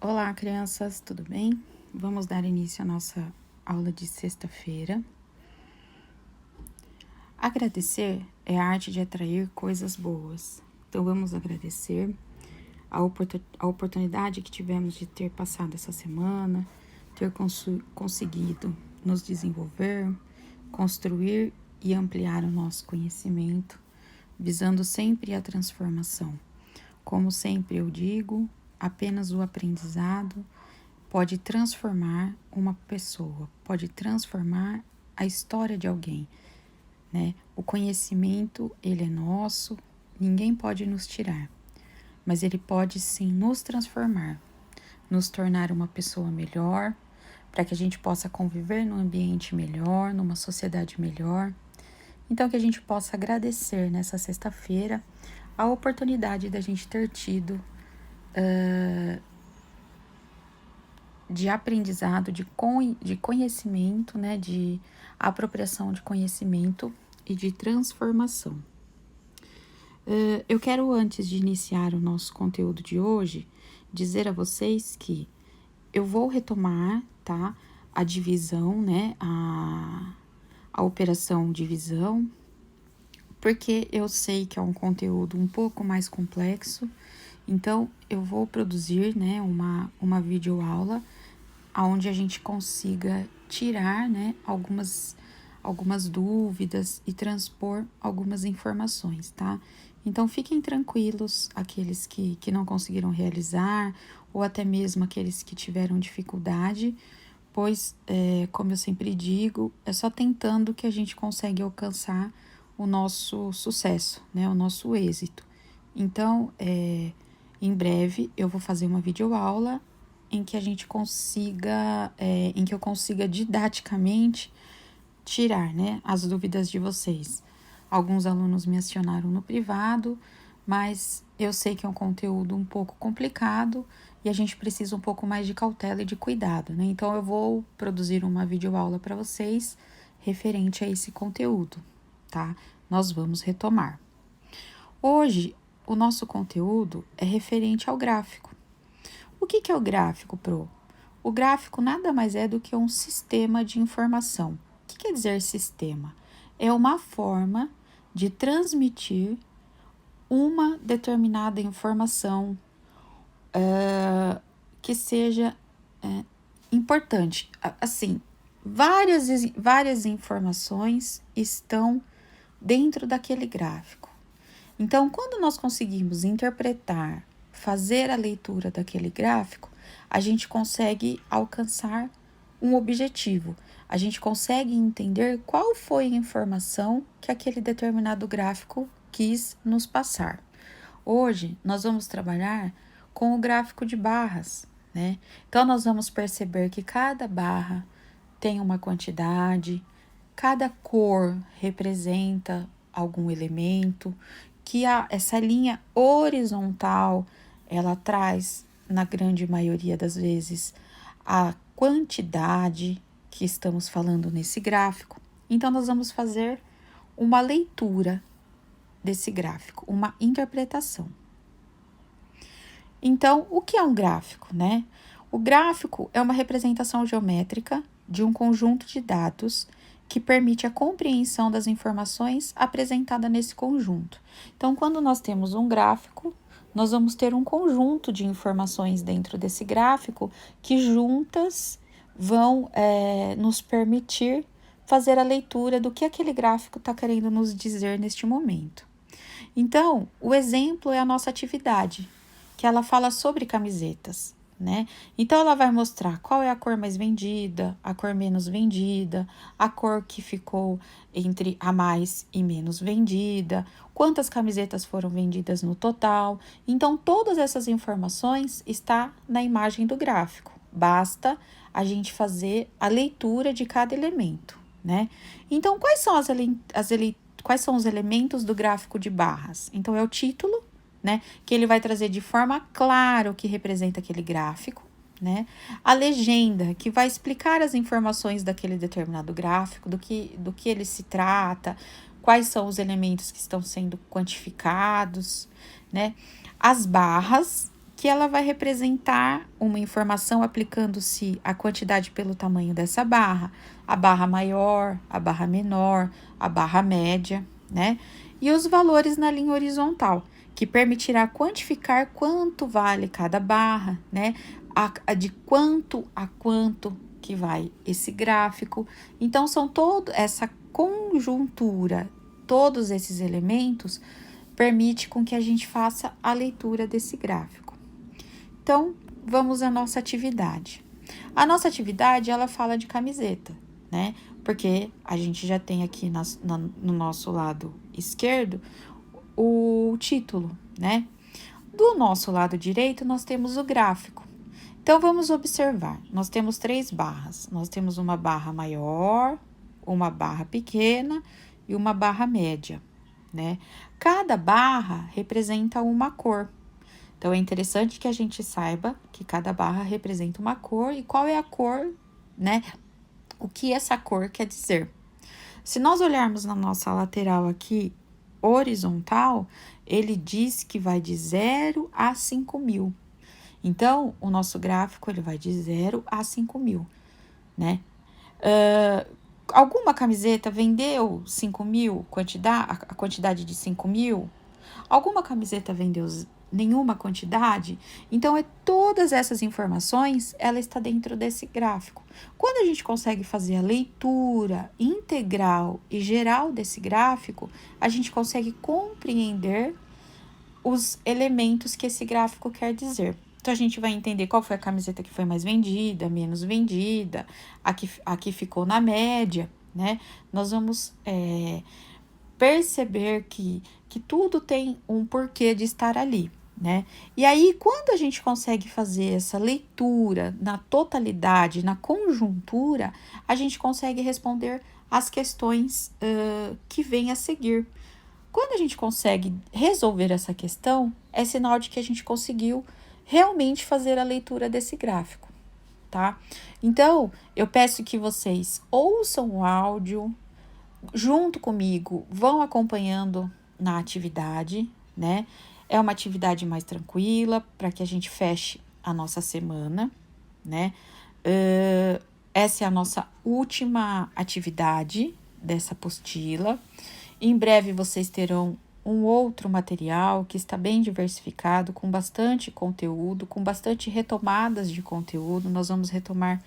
Olá, crianças, tudo bem? Vamos dar início à nossa aula de sexta-feira. Agradecer é a arte de atrair coisas boas. Então, vamos agradecer a oportunidade que tivemos de ter passado essa semana, ter conseguido nos desenvolver, construir e ampliar o nosso conhecimento, visando sempre a transformação. Como sempre eu digo, apenas o aprendizado pode transformar uma pessoa, pode transformar a história de alguém, né? O conhecimento, ele é nosso, ninguém pode nos tirar, mas ele pode sim nos transformar, nos tornar uma pessoa melhor, para que a gente possa conviver num ambiente melhor, numa sociedade melhor. Então, que a gente possa agradecer nessa sexta-feira a oportunidade da gente ter tido de aprendizado, de conhecimento, né, de apropriação de conhecimento e de transformação. Eu quero, antes de iniciar o nosso conteúdo de hoje, dizer a vocês que eu vou retomar, tá, a divisão, né, a operação divisão, porque eu sei que é um conteúdo um pouco mais complexo, então eu vou produzir, né, uma videoaula onde a gente consiga tirar, né, algumas dúvidas e transpor algumas informações, tá? Então, fiquem tranquilos, aqueles que não conseguiram realizar, ou até mesmo aqueles que tiveram dificuldade, pois, como eu sempre digo, é só tentando que a gente consegue alcançar o nosso sucesso, né, o nosso êxito. Então, em breve, eu vou fazer uma videoaula em que a gente consiga, em que eu consiga didaticamente tirar, né, as dúvidas de vocês. Alguns alunos me acionaram no privado, mas eu sei que é um conteúdo um pouco complicado e a gente precisa um pouco mais de cautela e de cuidado, né? Então eu vou produzir uma videoaula para vocês referente a esse conteúdo, tá? Nós vamos retomar. Hoje, o nosso conteúdo é referente ao gráfico. O que é o gráfico, Pro? O gráfico nada mais é do que um sistema de informação. O que quer dizer sistema? É uma forma de transmitir uma determinada informação que seja importante. Assim, várias informações estão dentro daquele gráfico. Então, quando nós conseguimos interpretar, fazer a leitura daquele gráfico, a gente consegue alcançar um objetivo. A gente consegue entender qual foi a informação que aquele determinado gráfico quis nos passar. Hoje, nós vamos trabalhar com o gráfico de barras, né? Então, nós vamos perceber que cada barra tem uma quantidade, cada cor representa algum elemento, que essa linha horizontal, ela traz, na grande maioria das vezes, a quantidade que estamos falando nesse gráfico. Então, nós vamos fazer uma leitura desse gráfico, uma interpretação. Então, o que é um gráfico, né? O gráfico é uma representação geométrica de um conjunto de dados que permite a compreensão das informações apresentadas nesse conjunto. Então, quando nós temos um gráfico, nós vamos ter um conjunto de informações dentro desse gráfico que juntas vão nos permitir fazer a leitura do que aquele gráfico está querendo nos dizer neste momento. Então, o exemplo é a nossa atividade, que ela fala sobre camisetas, né? Então, ela vai mostrar qual é a cor mais vendida, a cor menos vendida, a cor que ficou entre a mais e menos vendida, quantas camisetas foram vendidas no total. Então, todas essas informações está na imagem do gráfico. Basta a gente fazer a leitura de cada elemento, né? Então, quais são os elementos do gráfico de barras? Então, é o título, né, que ele vai trazer de forma clara o que representa aquele gráfico, né? A legenda, que vai explicar as informações daquele determinado gráfico, do que ele se trata, quais são os elementos que estão sendo quantificados, né? As barras, que ela vai representar uma informação aplicando-se a quantidade pelo tamanho dessa barra, a barra maior, a barra menor, a barra média, né? E os valores na linha horizontal, que permitirá quantificar quanto vale cada barra, né? De quanto a quanto que vai esse gráfico. Então, são toda essa conjuntura, todos esses elementos permite com que a gente faça a leitura desse gráfico. Então, vamos à nossa atividade. A nossa atividade, ela fala de camiseta, né? Porque a gente já tem aqui no nosso lado esquerdo o título, né? Do nosso lado direito, nós temos o gráfico. Então, vamos observar. Nós temos 3 barras. Nós temos uma barra maior, uma barra pequena e uma barra média, né? Cada barra representa uma cor. Então, é interessante que a gente saiba que cada barra representa uma cor e qual é a cor, né? O que essa cor quer dizer. Se nós olharmos na nossa lateral aqui, horizontal, ele diz que vai de 0 a 5.000. Então, o nosso gráfico, ele vai de 0 a 5.000, né? Alguma camiseta vendeu 5.000, a quantidade de 5.000? Alguma camiseta vendeu nenhuma quantidade? Então, todas essas informações, ela está dentro desse gráfico. Quando a gente consegue fazer a leitura integral e geral desse gráfico, a gente consegue compreender os elementos que esse gráfico quer dizer. Então, a gente vai entender qual foi a camiseta que foi mais vendida, menos vendida, a que ficou na média, né? Nós vamos perceber que tudo tem um porquê de estar ali, né? E aí, quando a gente consegue fazer essa leitura na totalidade, na conjuntura, a gente consegue responder as questões que vêm a seguir. Quando a gente consegue resolver essa questão, é sinal de que a gente conseguiu realmente fazer a leitura desse gráfico, tá? Então, eu peço que vocês ouçam o áudio, junto comigo, vão acompanhando na atividade, né? É uma atividade mais tranquila para que a gente feche a nossa semana, né? Essa é a nossa última atividade dessa apostila. Em breve vocês terão um outro material que está bem diversificado, com bastante conteúdo, com bastante retomadas de conteúdo. Nós vamos retomar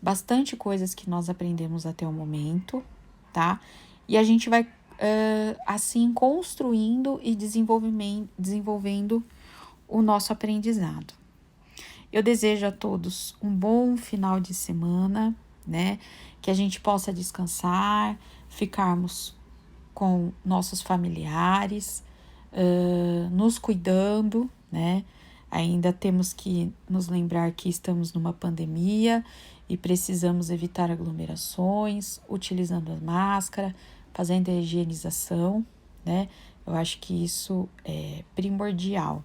bastante coisas que nós aprendemos até o momento, tá? E a gente vai, assim, construindo e desenvolvendo o nosso aprendizado. Eu desejo a todos um bom final de semana, né? Que a gente possa descansar, ficarmos com nossos familiares, nos cuidando, né? Ainda temos que nos lembrar que estamos numa pandemia e precisamos evitar aglomerações, utilizando a máscara, fazendo a higienização, né? Eu acho que isso é primordial.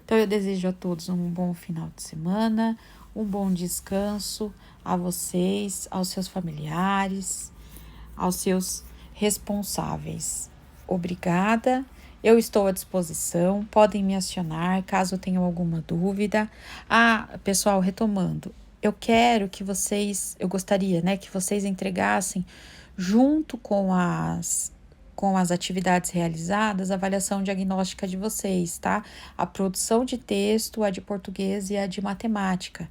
Então, eu desejo a todos um bom final de semana, um bom descanso a vocês, aos seus familiares, aos seus responsáveis. Obrigada. Eu estou à disposição, podem me acionar caso tenham alguma dúvida. Pessoal, retomando, eu gostaria, né, que vocês entregassem junto com as atividades realizadas, a avaliação diagnóstica de vocês, tá? A produção de texto, a de português e a de matemática,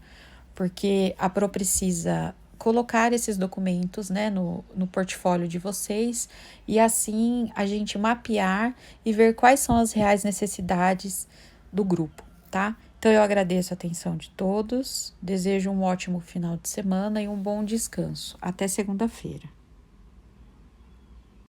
porque a Pro precisa colocar esses documentos, né, no portfólio de vocês e assim a gente mapear e ver quais são as reais necessidades do grupo, tá? Então, eu agradeço a atenção de todos, desejo um ótimo final de semana e um bom descanso. Até segunda-feira.